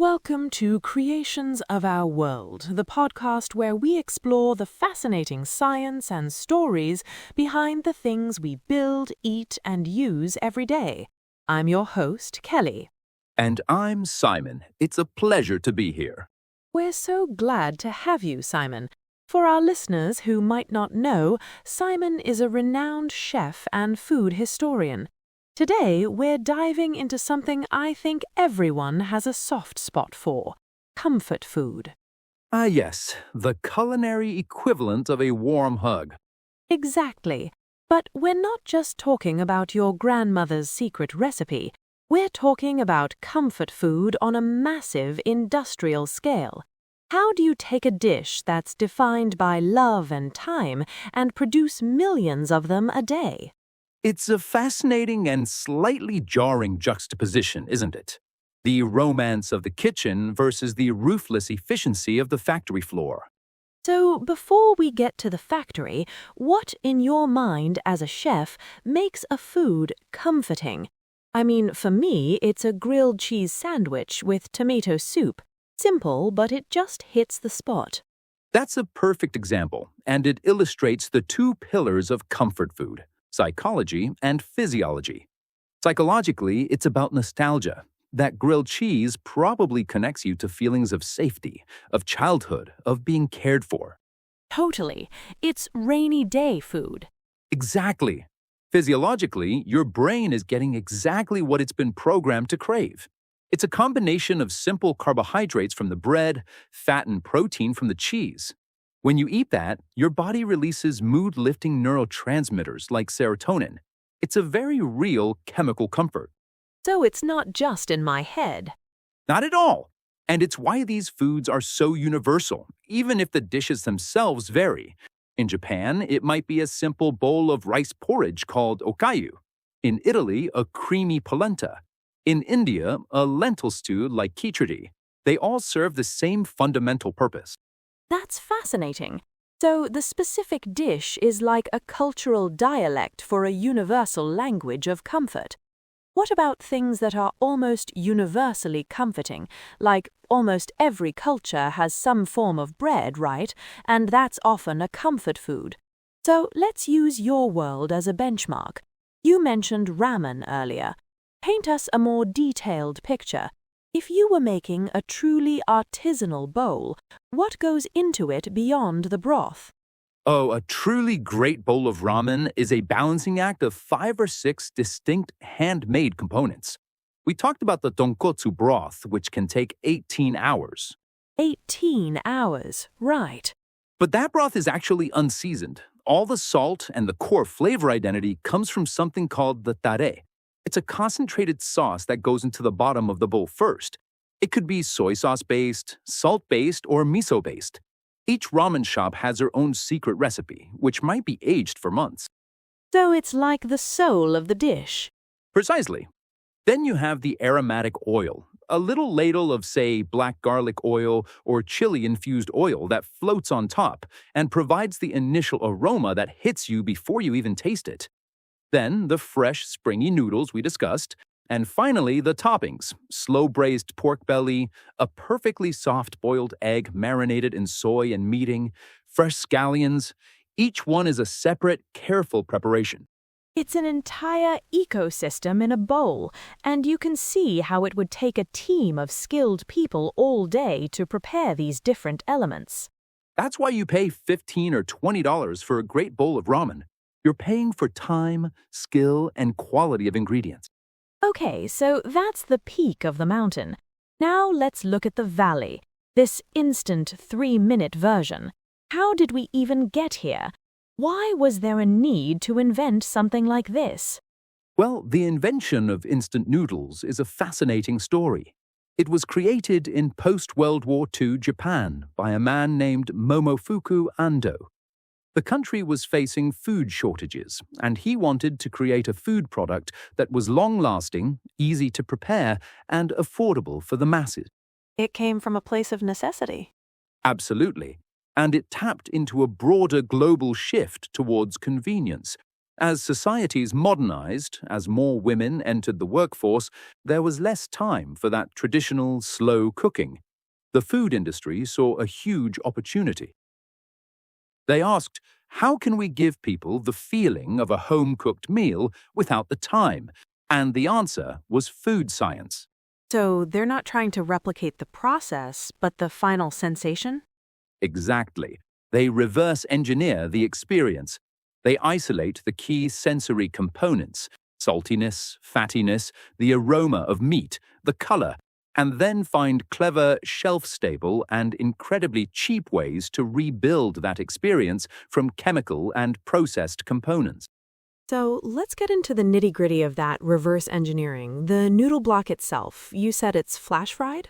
Welcome to Creations of Our World, the podcast where we explore the fascinating science and stories behind the things we build, eat, and use every day. I'm your host, Kelly. And I'm Simon. It's a pleasure to be here. We're so glad to have you, Simon. For our listeners who might not know, Simon is a renowned chef and food historian. Today, we're diving into something I think everyone has a soft spot for: comfort food. Yes, the culinary equivalent of a warm hug. Exactly. But we're not just talking about your grandmother's secret recipe. We're talking about comfort food on a massive industrial scale. How do you take a dish that's defined by love and time and produce millions of them a day? It's a fascinating and slightly jarring juxtaposition, isn't it? The romance of the kitchen versus the ruthless efficiency of the factory floor. So, before we get to the factory, what in your mind as a chef makes a food comforting? I mean, for me, it's a grilled cheese sandwich with tomato soup. Simple, but it just hits the spot. That's a perfect example, and it illustrates the two pillars of comfort food: psychology and physiology. Psychologically, it's about nostalgia. That grilled cheese probably connects you to feelings of safety, of childhood, of being cared for. Totally. It's rainy day food. Exactly. Physiologically, your brain is getting exactly what it's been programmed to crave. It's a combination of simple carbohydrates from the bread, fat and protein from the cheese. When you eat that, your body releases mood-lifting neurotransmitters like serotonin. It's a very real chemical comfort. So it's not just in my head. Not at all. And it's why these foods are so universal, even if the dishes themselves vary. In Japan, it might be a simple bowl of rice porridge called okayu. In Italy, a creamy polenta. In India, a lentil stew like khichdi. They all serve the same fundamental purpose. That's fascinating. So the specific dish is like a cultural dialect for a universal language of comfort. What about things that are almost universally comforting, like almost every culture has some form of bread, right? And that's often a comfort food. So let's use your world as a benchmark. You mentioned ramen earlier. Paint us a more detailed picture. If you were making a truly artisanal bowl, what goes into it beyond the broth? Oh, a truly great bowl of ramen is a balancing act of 5 or 6 distinct handmade components. We talked about the tonkotsu broth, which can take 18 hours. 18 hours, right. But that broth is actually unseasoned. All the salt and the core flavor identity comes from something called the tare. It's a concentrated sauce that goes into the bottom of the bowl first. It could be soy sauce-based, salt-based, or miso-based. Each ramen shop has their own secret recipe, which might be aged for months. So it's like the soul of the dish. Precisely. Then you have the aromatic oil, a little ladle of, say, black garlic oil or chili-infused oil that floats on top and provides the initial aroma that hits you before you even taste it. Then the fresh, springy noodles we discussed, and finally the toppings: slow-braised pork belly, a perfectly soft boiled egg marinated in soy and meating, fresh scallions. Each one is a separate, careful preparation. It's an entire ecosystem in a bowl, and you can see how it would take a team of skilled people all day to prepare these different elements. That's why you pay $15 or $20 for a great bowl of ramen. You're paying for time, skill, and quality of ingredients. Okay, so that's the peak of the mountain. Now let's look at the valley, this instant 3-minute version. How did we even get here? Why was there a need to invent something like this? Well, the invention of instant noodles is a fascinating story. It was created in post-World War II Japan by a man named Momofuku Ando. The country was facing food shortages, and he wanted to create a food product that was long-lasting, easy to prepare, and affordable for the masses. It came from a place of necessity. Absolutely. And it tapped into a broader global shift towards convenience. As societies modernized, as more women entered the workforce, there was less time for that traditional, slow cooking. The food industry saw a huge opportunity. They asked, how can we give people the feeling of a home-cooked meal without the time? And the answer was food science. So they're not trying to replicate the process, but the final sensation? Exactly. They reverse engineer the experience. They isolate the key sensory components, saltiness, fattiness, the aroma of meat, the color, and then find clever, shelf-stable, and incredibly cheap ways to rebuild that experience from chemical and processed components. So let's get into the nitty-gritty of that reverse engineering. The noodle block itself, you said it's flash-fried?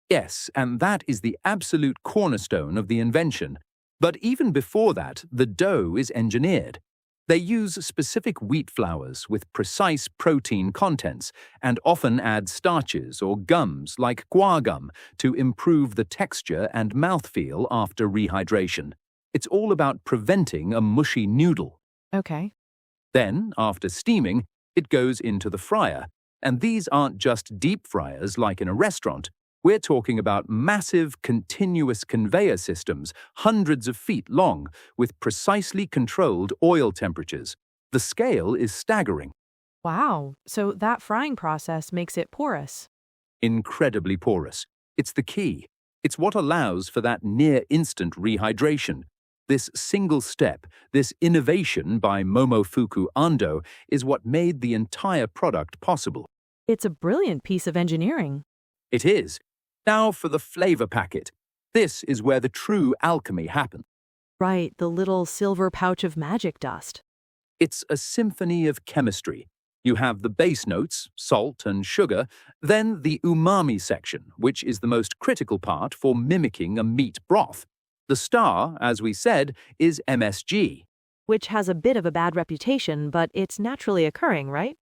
Yes, and that is the absolute cornerstone of the invention. But even before that, the dough is engineered. They use specific wheat flours with precise protein contents and often add starches or gums like guar gum to improve the texture and mouthfeel after rehydration. It's all about preventing a mushy noodle. Okay. Then, after steaming, it goes into the fryer. And these aren't just deep fryers like in a restaurant. We're talking about massive, continuous conveyor systems, hundreds of feet long, with precisely controlled oil temperatures. The scale is staggering. Wow, so that frying process makes it porous. Incredibly porous. It's the key. It's what allows for that near-instant rehydration. This single step, this innovation by Momofuku Ando, is what made the entire product possible. It's a brilliant piece of engineering. It is. Now for the flavor packet. This is where the true alchemy happens. Right, the little silver pouch of magic dust. It's a symphony of chemistry. You have the base notes, salt and sugar, then the umami section, which is the most critical part for mimicking a meat broth. The star, as we said, is MSG. Which has a bit of a bad reputation, but it's naturally occurring, right?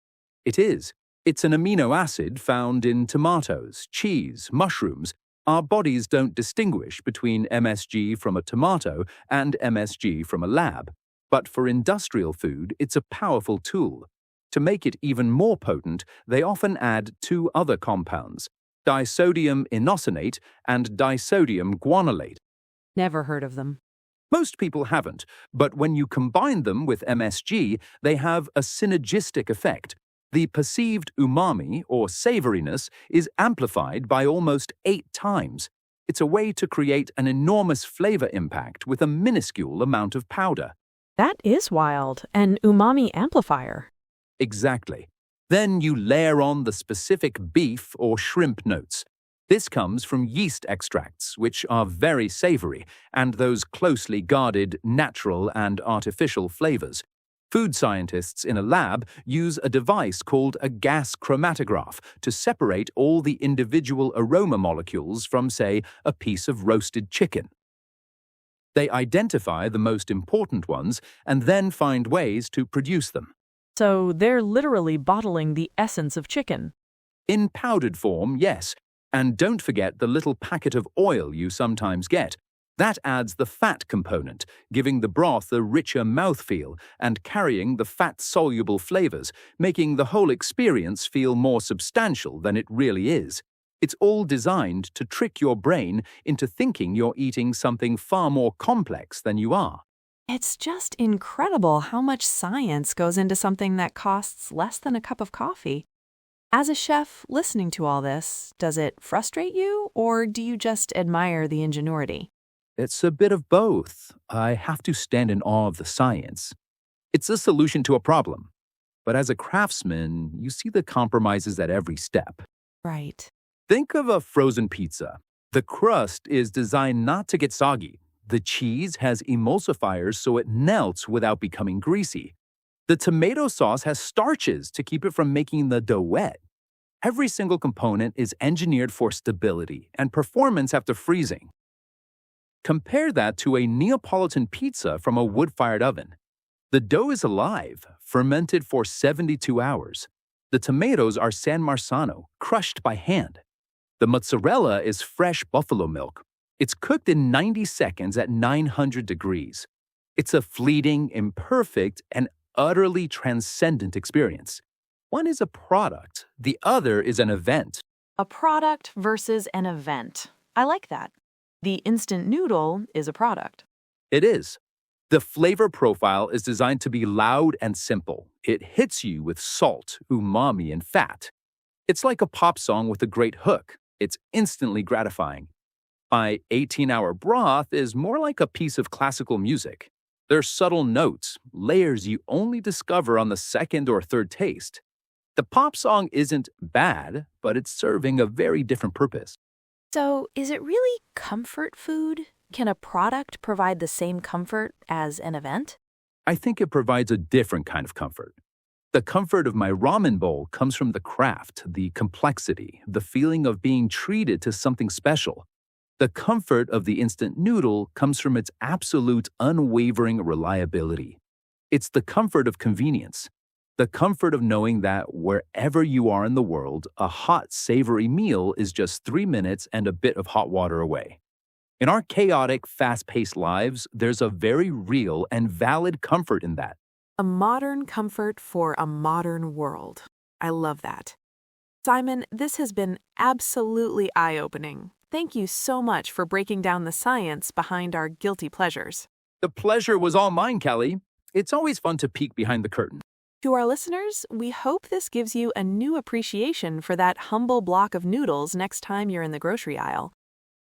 It is. It's an amino acid found in tomatoes, cheese, mushrooms. Our bodies don't distinguish between MSG from a tomato and MSG from a lab. But for industrial food, it's a powerful tool. To make it even more potent, they often add two other compounds, disodium inosinate and disodium guanylate. Never heard of them. Most people haven't, but when you combine them with MSG, they have a synergistic effect. The perceived umami, or savoriness, is amplified by almost 8 times. It's a way to create an enormous flavor impact with a minuscule amount of powder. That is wild. An umami amplifier. Exactly. Then you layer on the specific beef or shrimp notes. This comes from yeast extracts, which are very savory, and those closely guarded natural and artificial flavors. Food scientists in a lab use a device called a gas chromatograph to separate all the individual aroma molecules from, say, a piece of roasted chicken. They identify the most important ones and then find ways to produce them. So they're literally bottling the essence of chicken. In powdered form, yes. And don't forget the little packet of oil you sometimes get. That adds the fat component, giving the broth a richer mouthfeel and carrying the fat-soluble flavors, making the whole experience feel more substantial than it really is. It's all designed to trick your brain into thinking you're eating something far more complex than you are. It's just incredible how much science goes into something that costs less than a cup of coffee. As a chef listening to all this, does it frustrate you, or do you just admire the ingenuity? It's a bit of both. I have to stand in awe of the science. It's a solution to a problem. But as a craftsman, you see the compromises at every step. Right. Think of a frozen pizza. The crust is designed not to get soggy. The cheese has emulsifiers so it melts without becoming greasy. The tomato sauce has starches to keep it from making the dough wet. Every single component is engineered for stability and performance after freezing. Compare that to a Neapolitan pizza from a wood-fired oven. The dough is alive, fermented for 72 hours. The tomatoes are San Marzano, crushed by hand. The mozzarella is fresh buffalo milk. It's cooked in 90 seconds at 900 degrees. It's a fleeting, imperfect, and utterly transcendent experience. One is a product, the other is an event. A product versus an event. I like that. The instant noodle is a product. It is. The flavor profile is designed to be loud and simple. It hits you with salt, umami, and fat. It's like a pop song with a great hook. It's instantly gratifying. My 18-hour broth is more like a piece of classical music. There's subtle notes, layers you only discover on the second or third taste. The pop song isn't bad, but it's serving a very different purpose. So, is it really comfort food? Can a product provide the same comfort as an event? I think it provides a different kind of comfort. The comfort of my ramen bowl comes from the craft, the complexity, the feeling of being treated to something special. The comfort of the instant noodle comes from its absolute unwavering reliability. It's the comfort of convenience. The comfort of knowing that wherever you are in the world, a hot, savory meal is just 3 minutes and a bit of hot water away. In our chaotic, fast-paced lives, there's a very real and valid comfort in that. A modern comfort for a modern world. I love that. Simon, this has been absolutely eye-opening. Thank you so much for breaking down the science behind our guilty pleasures. The pleasure was all mine, Kelly. It's always fun to peek behind the curtain. To our listeners, we hope this gives you a new appreciation for that humble block of noodles next time you're in the grocery aisle.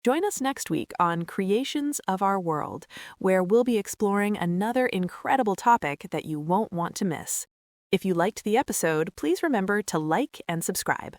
Join us next week on Creations of Our World, where we'll be exploring another incredible topic that you won't want to miss. If you liked the episode, please remember to like and subscribe.